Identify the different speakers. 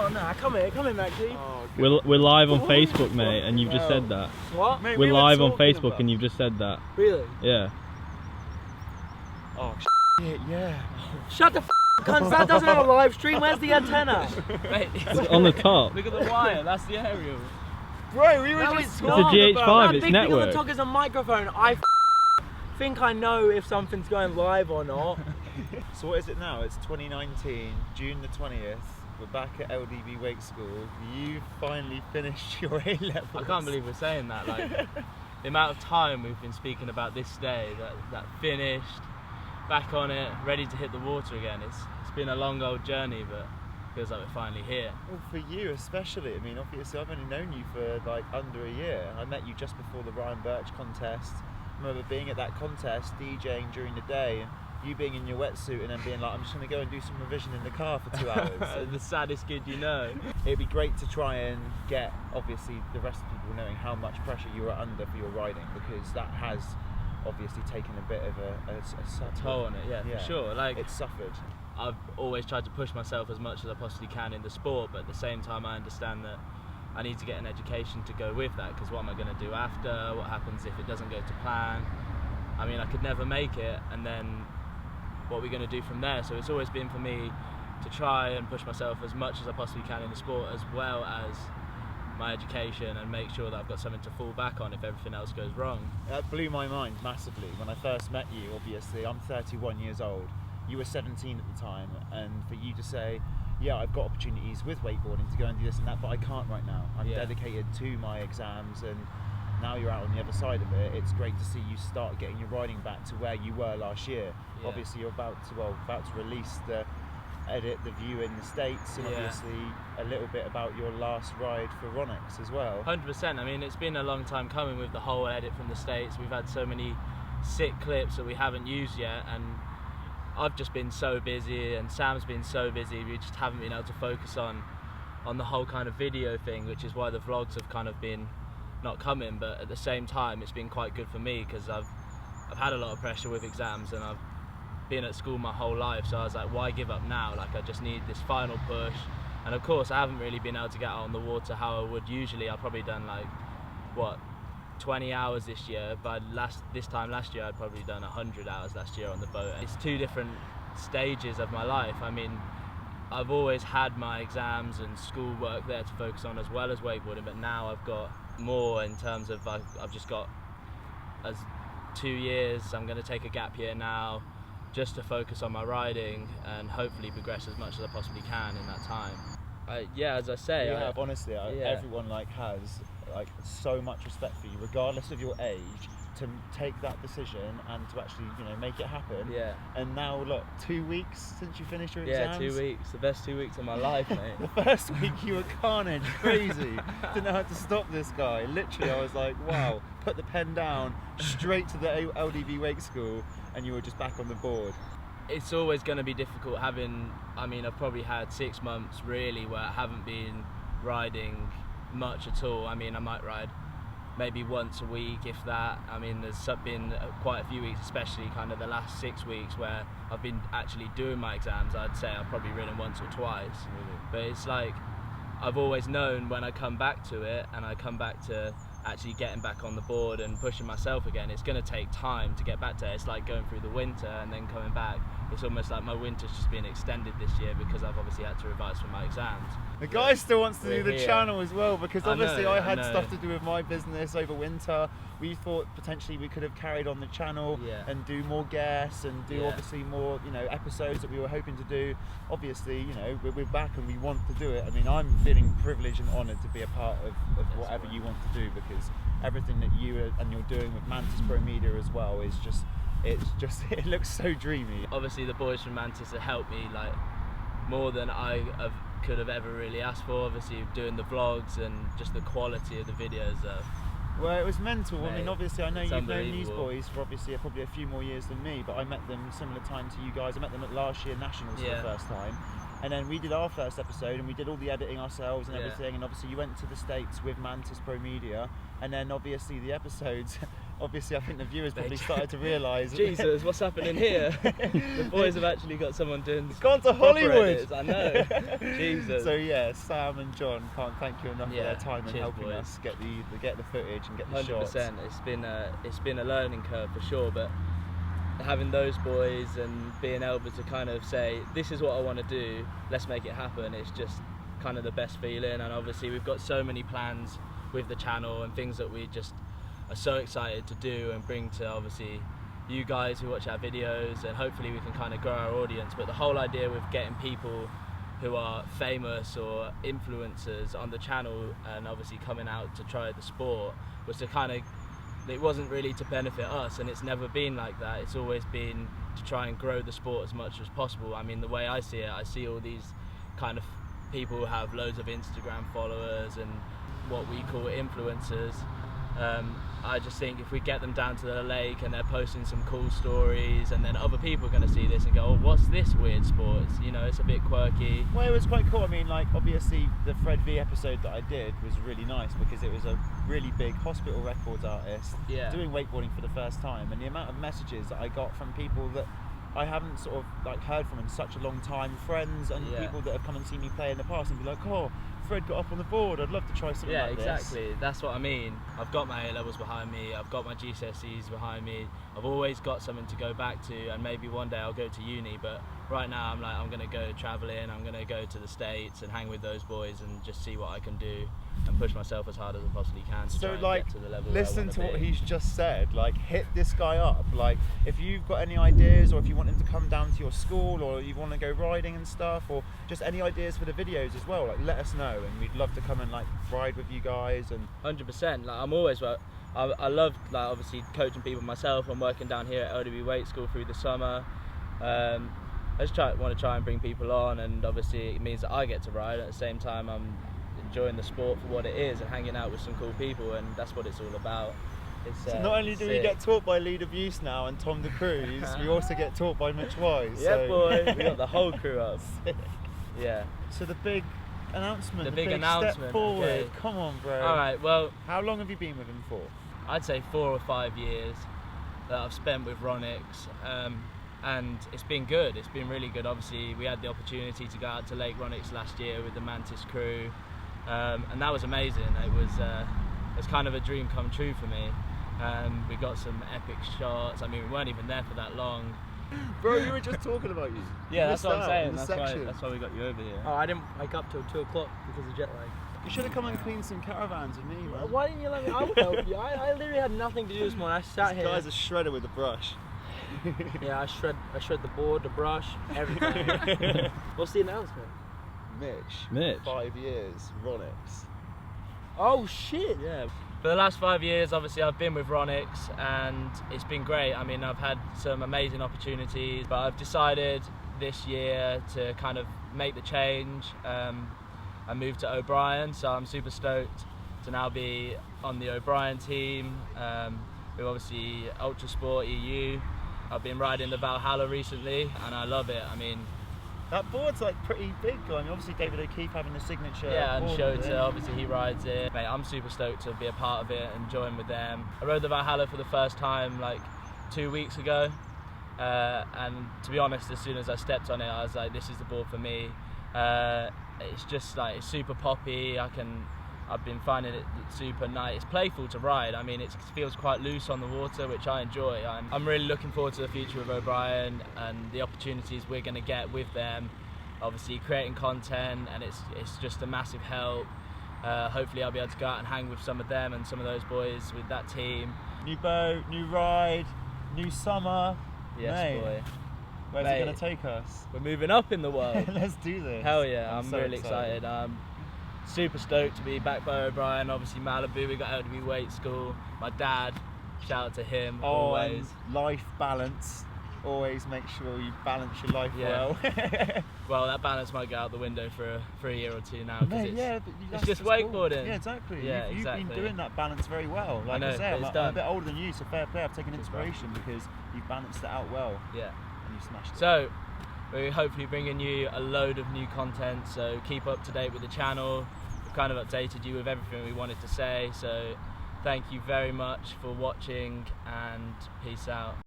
Speaker 1: Oh no, come here, Maxie.
Speaker 2: Oh,
Speaker 3: we're live on Facebook, mate, and you've just said that.
Speaker 1: What?
Speaker 2: Mate,
Speaker 3: we're live on
Speaker 2: talking
Speaker 3: Facebook
Speaker 2: about...
Speaker 3: and you've just said that.
Speaker 1: Really?
Speaker 3: Yeah.
Speaker 2: Oh shit, yeah.
Speaker 1: Shut the f cunts, that doesn't have a live stream, where's the antenna?
Speaker 4: Mate,
Speaker 3: It's on the top.
Speaker 4: look at the wire, that's the aerial.
Speaker 2: Bro, we were
Speaker 1: No,
Speaker 2: just
Speaker 1: it's
Speaker 3: It's
Speaker 1: not.
Speaker 3: a GH5,
Speaker 1: That
Speaker 3: it's
Speaker 1: big thing on the
Speaker 3: network.
Speaker 1: top is a microphone. I think I know if something's going live or not.
Speaker 2: So what is it now? It's 2019, June the 20th. We're back at LDB Wake School. You finally finished your A-levels.
Speaker 4: I can't believe we're saying that. Like the amount of time we've been speaking about this day, that finished, back on it, ready to hit the water again. It's been a long old journey, but feels like we're finally here.
Speaker 2: Well, for you especially. I mean, obviously I've only known you for like under a year. I met you just before the Ryan Birch contest. I remember being at that contest, DJing during the day, and you being in your wetsuit and then being like, I'm just going to go and do some revision in the car for 2 hours.
Speaker 4: The saddest kid you know.
Speaker 2: It'd be great to try and get, obviously, the rest of people knowing how much pressure you were under for your riding, because that has obviously taken a bit of a
Speaker 4: Toll on it, yeah, for sure. Like
Speaker 2: it's suffered.
Speaker 4: I've always tried to push myself as much as I possibly can in the sport, but at the same time I understand that I need to get an education to go with that, because what am I going to do after? What happens if it doesn't go to plan? I mean, I could never make it, and then what are we going to do from there? So it's always been for me to try and push myself as much as I possibly can in the sport, as well as my education, and make sure that I've got something to fall back on if everything else goes wrong.
Speaker 2: That blew my mind massively when I first met you. Obviously, I'm 31 years old. You were 17 at the time, and for you to say, yeah, I've got opportunities with wakeboarding to go and do this and that, but I can't right now. I'm dedicated to my exams, and now you're out on the other side of it. It's great to see you start getting your riding back to where you were last year.
Speaker 4: Yeah.
Speaker 2: Obviously, you're about to release the view in the States, and obviously a little bit about your last ride for Ronix as well.
Speaker 4: 100%. I mean, it's been a long time coming with the whole edit from the States. We've had so many sick clips that we haven't used yet, and I've just been so busy, and Sam's been so busy. We just haven't been able to focus on the whole kind of video thing, which is why the vlogs have kind of been not coming. But at the same time, it's been quite good for me, because I've had a lot of pressure with exams, and I've been at school my whole life, so I was like, why give up now? Like, I just need this final push. And of course I haven't really been able to get out on the water how I would usually. I've probably done like, what, 20 hours this year, but this time last year I'd probably done 100 hours last year on the boat. It's two different stages of my life. I mean, I've always had my exams and school work there to focus on, as well as wakeboarding, but now I've got more in terms of I've just got 2 years. I'm going to take a gap year now just to focus on my riding and hopefully progress as much as I possibly can in that time. Yeah, as I say,
Speaker 2: honestly, everyone has so much respect for you, regardless of your age, to take that decision and to actually, make it happen.
Speaker 4: Yeah.
Speaker 2: And now, look, 2 weeks since you finished your exams.
Speaker 4: Yeah, 2 weeks. The best 2 weeks of my life, mate.
Speaker 2: The first week you were carnage, crazy. Didn't know how to stop this guy. Literally, I was like, wow. Put the pen down, straight to the LDB Wake School, and you were just back on the board.
Speaker 4: It's always going to be difficult having, I mean, I've probably had 6 months really where I haven't been riding much at all. I mean, I might ride maybe once a week, if that. I mean, there's been quite a few weeks, especially kind of the last 6 weeks, where I've been actually doing my exams. I'd say I've probably ridden once or twice.
Speaker 2: Really?
Speaker 4: But it's like, I've always known when I come back to it, and I come back to actually getting back on the board and pushing myself again, it's going to take time to get back to it. It's like going through the winter and then coming back. It's almost like my winter's just been extended this year, because I've obviously had to revise for my exams.
Speaker 2: The guy still wants to do the
Speaker 4: here.
Speaker 2: channel as well, because obviously I had
Speaker 4: know.
Speaker 2: stuff to do with my business over winter. We thought potentially we could have carried on the channel and do more guests and do obviously more, episodes that we were hoping to do. Obviously, we're back and we want to do it. I mean, I'm feeling privileged and honoured to be a part of whatever you want to do, because everything that you and you're doing with Mantis Pro Media as well is just, it looks so dreamy.
Speaker 4: Obviously the boys from Mantis have helped me like more than I could have ever really asked for. Obviously doing the vlogs and just the quality of the videos.
Speaker 2: Well, it was mental.
Speaker 4: Mate,
Speaker 2: I mean, obviously I know you've known these
Speaker 4: unbelievable.
Speaker 2: boys for obviously probably a few more years than me, but I met them similar time to you guys. I met them at last year Nationals for the first time. And then we did our first episode, and we did all the editing ourselves and
Speaker 4: Yeah.
Speaker 2: everything. And obviously, you went to the States with Mantis Pro Media, and then obviously the episodes. Obviously, I think the viewers probably started to realise.
Speaker 4: Jesus, what's happening here? The boys have actually got someone doing.
Speaker 2: It's gone to
Speaker 4: proper
Speaker 2: Hollywood.
Speaker 4: edits, I know. Jesus.
Speaker 2: So yeah, Sam and John, can't thank you enough for
Speaker 4: Yeah,
Speaker 2: their time and
Speaker 4: cheers,
Speaker 2: helping
Speaker 4: boys.
Speaker 2: us get the footage and get the
Speaker 4: 100%.
Speaker 2: shots.
Speaker 4: It's been a learning curve for sure, but having those boys and being able to kind of say, this is what I want to do, let's make it happen, it's just kind of the best feeling. And obviously we've got so many plans with the channel and things that we just are so excited to do and bring to obviously you guys who watch our videos, and hopefully we can kind of grow our audience. But the whole idea with getting people who are famous or influencers on the channel and obviously coming out to try the sport was to kind of, it wasn't really to benefit us, and it's never been like that. It's always been to try and grow the sport as much as possible. I mean, the way I see it, I see all these kind of people who have loads of Instagram followers and what we call influencers. I just think if we get them down to the lake and they're posting some cool stories, and then other people are going to see this and go, oh, what's this weird sport? It's, you know, it's a bit quirky.
Speaker 2: Well, it was quite cool. I mean, like, obviously the Fred V episode that I did was really nice because it was a really big hospital records artist doing wakeboarding for the first time, and the amount of messages that I got from people that I haven't sort of like heard from in such a long time, friends and people that have come and seen me play in the past and be like, oh, Fred got up on the board, I'd love to try something like this. Yeah,
Speaker 4: exactly. That's what I mean. I've got my A-levels behind me, I've got my GCSEs behind me, I've always got something to go back to, and maybe one day I'll go to uni, but right now I'm like, I'm going to go travelling, I'm going to go to the States and hang with those boys and just see what I can do and push myself as hard as I possibly can to try and get to the level
Speaker 2: listen
Speaker 4: where I
Speaker 2: to
Speaker 4: wanna
Speaker 2: what
Speaker 4: be.
Speaker 2: he's just said, like, hit this guy up. Like, if you've got any ideas, or if you want him to come down to your school, or you want to go riding and stuff, or just any ideas for the videos as well, like, let us know, and we'd love to come and like ride with you guys. And
Speaker 4: 100%. Like, I'm always, I love, like, obviously coaching people myself. I'm working down here at LW Weight School through the summer. I just want to try and bring people on, and obviously it means that I get to ride. At the same time, I'm enjoying the sport for what it is and hanging out with some cool people, and that's what it's all about.
Speaker 2: So not only do we get taught by Lead Abuse now and Tom the Cruise, we also get taught by Mitch Wise.
Speaker 4: Yeah, boy, we got the whole crew up. Yeah.
Speaker 2: So the big announcement,
Speaker 4: the big announcement,
Speaker 2: step forward.
Speaker 4: okay.
Speaker 2: Come on, bro.
Speaker 4: All right, well,
Speaker 2: how long have you been with him for?
Speaker 4: I'd say 4 or 5 years that I've spent with Ronix, and it's been good. It's been really good. Obviously, we had the opportunity to go out to Lake Ronix last year with the Mantis crew, and that was amazing. It was kind of a dream come true for me. We got some epic shots. I mean, we weren't even there for that long.
Speaker 2: Bro, you were just talking about you.
Speaker 4: Yeah, that's what I'm saying.
Speaker 2: That's
Speaker 4: That's why we got you over here.
Speaker 1: Oh, I didn't wake up till 2 o'clock because of jet lag.
Speaker 2: You should have come and cleaned some caravans with me, man.
Speaker 1: Why didn't you let me? I would help you. I literally had nothing to do this morning. I sat
Speaker 2: This
Speaker 1: here.
Speaker 2: guy's a shredder with a brush.
Speaker 1: Yeah, I shred the board, the brush, everything. What's the announcement?
Speaker 2: Mitch. 5 years, Ronix.
Speaker 1: Oh shit!
Speaker 4: Yeah. For the last 5 years, obviously, I've been with Ronix, and it's been great. I mean, I've had some amazing opportunities, but I've decided this year to kind of make the change. I moved to O'Brien, so I'm super stoked to now be on the O'Brien team. We're obviously Ultra Sport EU. I've been riding the Valhalla recently, and I love it. I mean,
Speaker 2: that board's like pretty big. I mean, obviously David O'Keefe having the signature.
Speaker 4: yeah, and
Speaker 2: board
Speaker 4: Shota,
Speaker 2: with it.
Speaker 4: obviously he rides it. Mate, I'm super stoked to be a part of it and join with them. I rode the Valhalla for the first time like 2 weeks ago, and to be honest, as soon as I stepped on it, I was like, this is the board for me. It's just like, it's super poppy. I've been finding it super nice. It's playful to ride. I mean, it feels quite loose on the water, which I enjoy. I'm really looking forward to the future of O'Brien and the opportunities we're going to get with them. Obviously, creating content, and it's just a massive help. Hopefully, I'll be able to go out and hang with some of them and some of those boys with that team.
Speaker 2: New boat, new ride, new summer.
Speaker 4: Yes,
Speaker 2: Mate,
Speaker 4: boy.
Speaker 2: Where's
Speaker 4: Mate,
Speaker 2: it going to take us?
Speaker 4: We're moving up in the world.
Speaker 2: Let's do this.
Speaker 4: Hell yeah, I'm
Speaker 2: so
Speaker 4: really excited. Super stoked to be back by O'Brien. Obviously Malibu, we got LW Weight School. My dad, shout out to him, always.
Speaker 2: And life balance. Always make sure you balance your life well.
Speaker 4: Well, that balance might go out the window for a year or two now, because
Speaker 2: it's
Speaker 4: just wakeboarding.
Speaker 2: Yeah, exactly.
Speaker 4: Yeah,
Speaker 2: You've
Speaker 4: exactly.
Speaker 2: been doing that balance very well. Like
Speaker 4: I know,
Speaker 2: I say, I'm
Speaker 4: but it's
Speaker 2: a
Speaker 4: done.
Speaker 2: bit older than you, so fair play. I've taken
Speaker 4: Cheers,
Speaker 2: inspiration because you've balanced it out well.
Speaker 4: Yeah.
Speaker 2: And you smashed it.
Speaker 4: So, we're hopefully bringing you a load of new content, so keep up to date with the channel. We've kind of updated you with everything we wanted to say, so thank you very much for watching, and peace out.